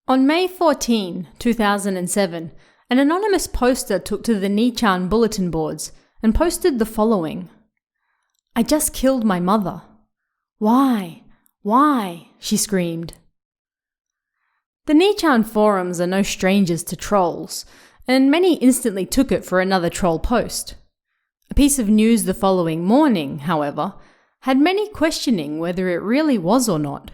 On May 14, 2007, an anonymous poster took to the Nichan bulletin boards and posted the following. "I just killed my mother. Why? Why?" she screamed. The Nichan forums are no strangers to trolls, and many instantly took it for another troll post. A piece of news the following morning, however, had many questioning whether it really was or not.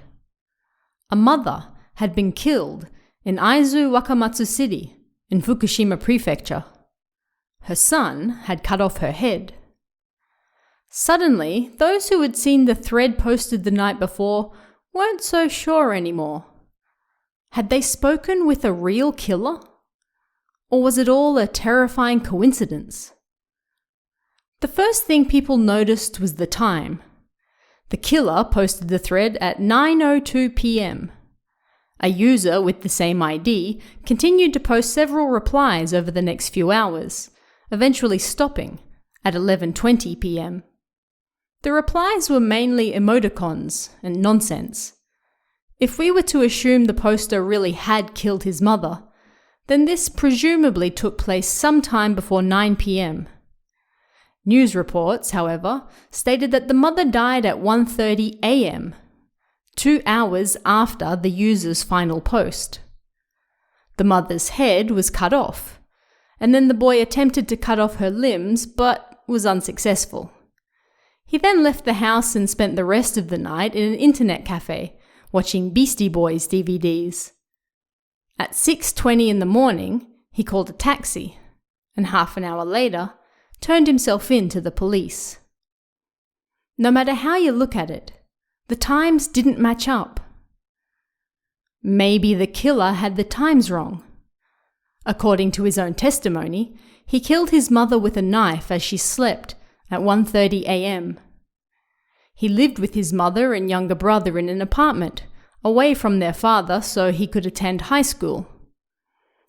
A mother had been killed in Aizu Wakamatsu City in Fukushima Prefecture. Her son had cut off her head. Suddenly, those who had seen the thread posted the night before weren't so sure anymore. Had they spoken with a real killer? Or was it all a terrifying coincidence? The first thing people noticed was the time. The killer posted the thread at 9:02 p.m. A user with the same ID continued to post several replies over the next few hours, eventually stopping at 11:20 p.m. The replies were mainly emoticons and nonsense. If we were to assume the poster really had killed his mother, then this presumably took place sometime before 9 p.m. News reports, however, stated that the mother died at 1:30 a.m., 2 hours after the user's final post. The mother's head was cut off, and then the boy attempted to cut off her limbs but was unsuccessful. He then left the house and spent the rest of the night in an internet cafe, watching Beastie Boys DVDs. At 6:20 in the morning, he called a taxi, and half an hour later, turned himself in to the police. No matter how you look at it, the times didn't match up. Maybe the killer had the times wrong. According to his own testimony, he killed his mother with a knife as she slept at 1:30 a.m. He lived with his mother and younger brother in an apartment, away from their father so he could attend high school.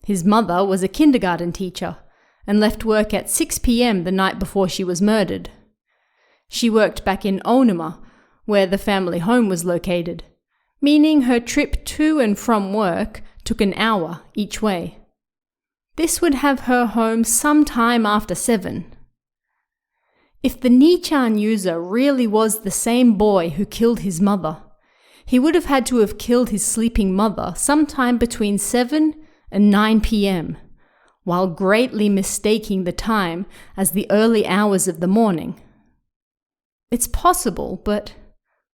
His mother was a kindergarten teacher and left work at 6 p.m. the night before she was murdered. She worked back in Onuma, where the family home was located, meaning her trip to and from work took an hour each way. This would have her home sometime after 7. If the Nichan user really was the same boy who killed his mother, he would have had to have killed his sleeping mother sometime between 7 and 9 p.m., while greatly mistaking the time as the early hours of the morning. It's possible, but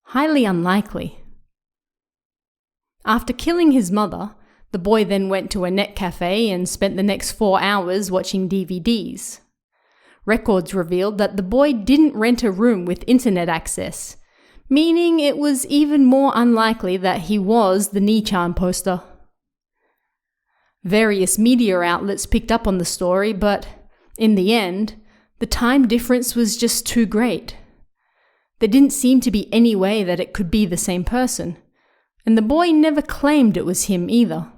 highly unlikely. After killing his mother, the boy then went to a net cafe and spent the next 4 hours watching DVDs. Records revealed that the boy didn't rent a room with internet access, meaning it was even more unlikely that he was the Nichan poster. Various media outlets picked up on the story, but in the end, the time difference was just too great. There didn't seem to be any way that it could be the same person, and the boy never claimed it was him either.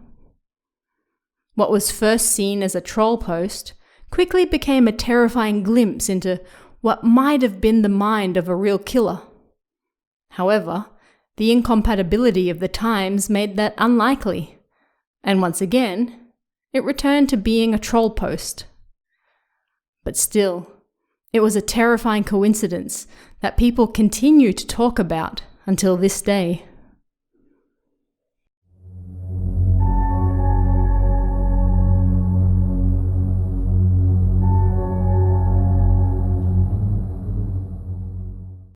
What was first seen as a troll post quickly became a terrifying glimpse into what might have been the mind of a real killer. However, the incompatibility of the times made that unlikely, and once again, it returned to being a troll post. But still, it was a terrifying coincidence that people continue to talk about until this day.